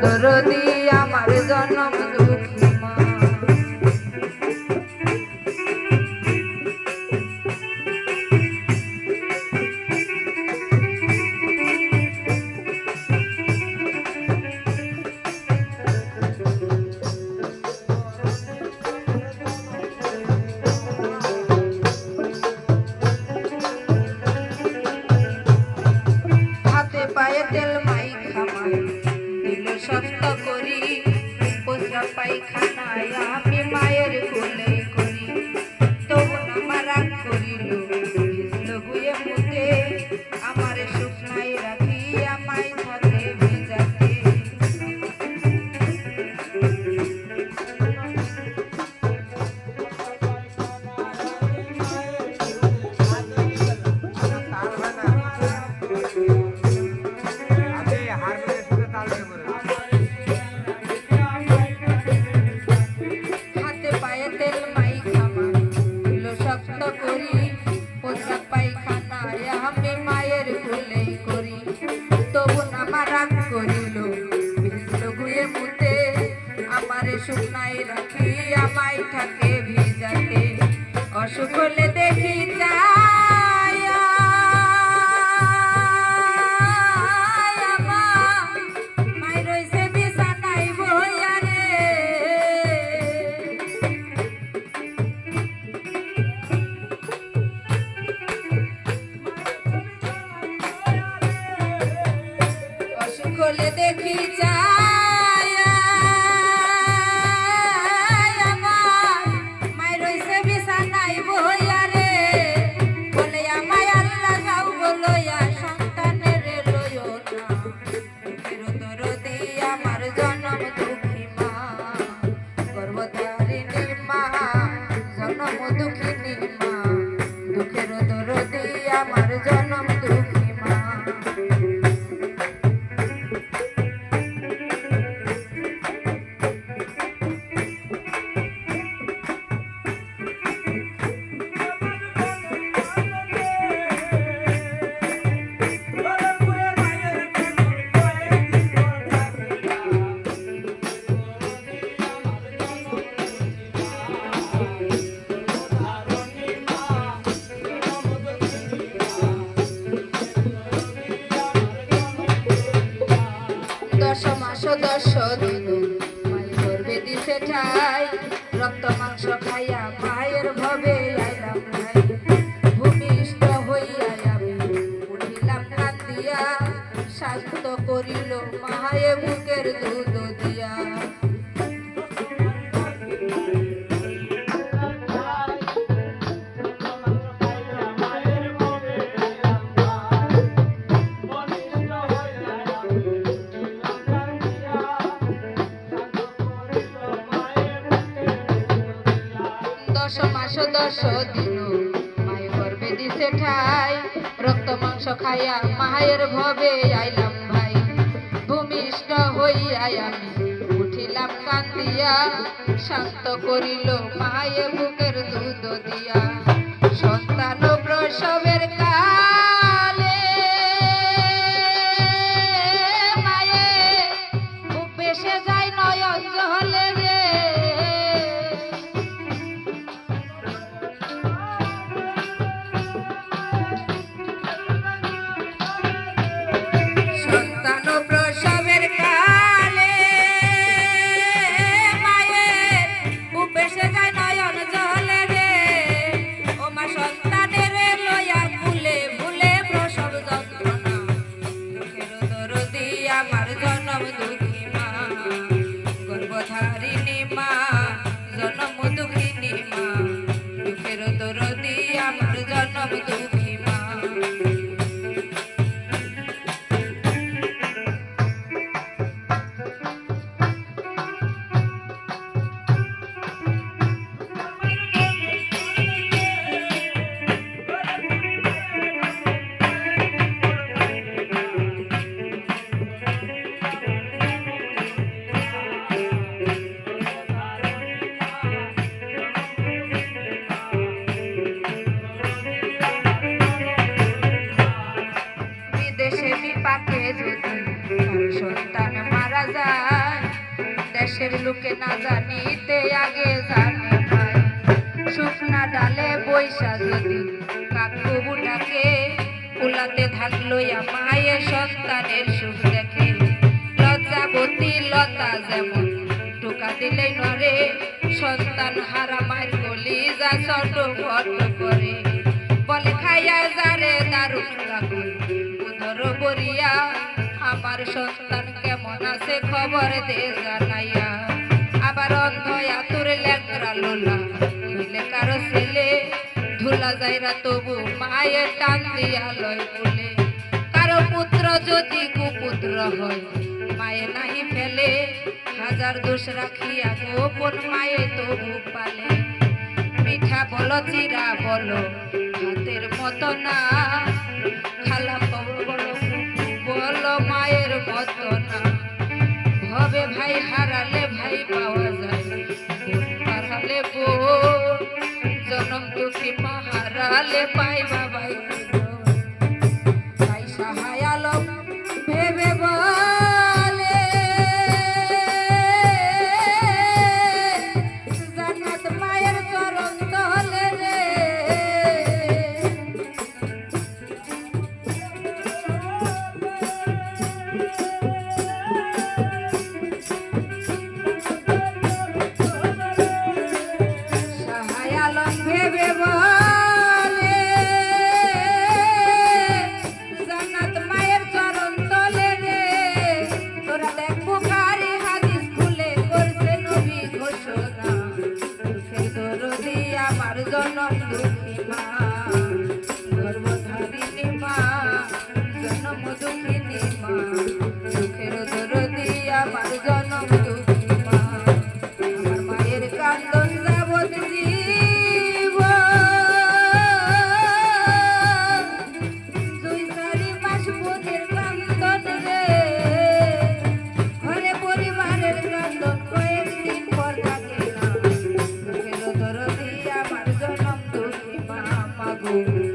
দরদি আমার জনম দুঃখী মা। হাতে পায়ে তেল মাইখা মাই দিল শক্ত করি, পোষা পায়খানায় আমি মায়ের কোলে করি। তবু আমার রাগ করিল ভিজল গুয়ে মুতে, আমার শুকনাই রাখি আমায় থাকে ভিজাতে। হাতে পায়ে তেল মাইখা মাই দিল শক্ত করি, পোষা পায়খানায় আমি মায়ের কোলে করি। তবু আমার রাগ করিল ভিজল গুয়ে মুতে, আমারে শুকনাই রাখি আমায় থাকে ভিজাতে। অসুখ হলে দেখি যায়া মাই রইছে বিছানায় বইয়া রে। অসুখ হলে দেখি যায়া মাই রইছে বিছানায় বইয়া রে। বলে আমায় আল্লাহ যাও বলয়া সন্তানের লইও না, দুঃখের দরদি আমার জনম দুঃখী মা। গর্ভধারিণী মা জনম দুঃখিনী মা, দুঃখের দরদি আমার জনম দুঃখী মা। দশ মাস 10 দিন মাই গর্ভে দিছে ঠাই, রক্ত মাংস খাইয়া মায়ের ভবে আইলাম নাই। ভূমিষ্ঠ হইয়া আমি উঠিলাম কান্দিয়া, শান্ত করিল মায়ে বুকের দুধ দিয়া। দশ মাস 10 দিন মাই গর্ভে দিছে ঠাই, রক্ত মাংস খাইয়া মায়ের ভবে আইলাম ভাই। ভূমিষ্ঠ হইয়া আমি উঠিলাম কান্দিয়া, শান্ত করিল মায়ে বুকের দুধ দিয়া। সন্তান প্রসবের কালে মায়ে বুক ভেসে যায় নয়ন জলে রে। সন্তান প্রসবের কালে মায়ের বুক ভেসে যায় নয়ন জলে রে। ও মা সন্তানের লইয়া কুলে পাশের লোকে না জানিতে আগে জানে ভাই শুকনা ডালে বৈশা যদি কাকু বুটাকে কুলাতে ধান লইয়া মায়ের সন্তানের সুখ দেখে লজ্জাবতী লতা যেমন টোকা দিলে নরে সন্তান হারা মায়ের গলি যা ছোট ফট করে বলে খাইয়া যারে দারুণ লাগে উদর বরিয়া আমার সন্তান কেমন আছে খবর দে জানাইয়া আবার অন্ধ আতুর লেকরা লোলা হইলে কারো ছেলে ধুলা যাইরা তবু মায়ের টান দিয়া লয় বলে কারো পুত্র যদি কুপুত্র হয় মায়ে নাহি ফেলে হাজার দোষ রাখিয়া গোপন মায়ে তবু পালে মিঠা বলো চিরা বলো হাতের মতো না খালা বলো বলো মায়ের মতো না ভবে ভাই হারালে ভাই পাওয়া যায় বোন হারালে বোন জনম দুঃখী মা হারালে পাইবা ভাই ভাই সাহায় আলম ভেবে বলে জান্নাত মায়ের চরণ তলে রে ভেবে বলে জান্নাত মায়ের চরণ তলে রে তোরা দেখ বুখারী হাদিস খুলে করছে নবী ঘোষণা দুঃখের দরদি আমার জনম দুঃখী মা গর্ভধারিণী মা জনম দুঃখিনী মা দুঃখের দরদি আমার জনম দুঃখী মা আমার মায়ের কান্দন যাবত Thank you.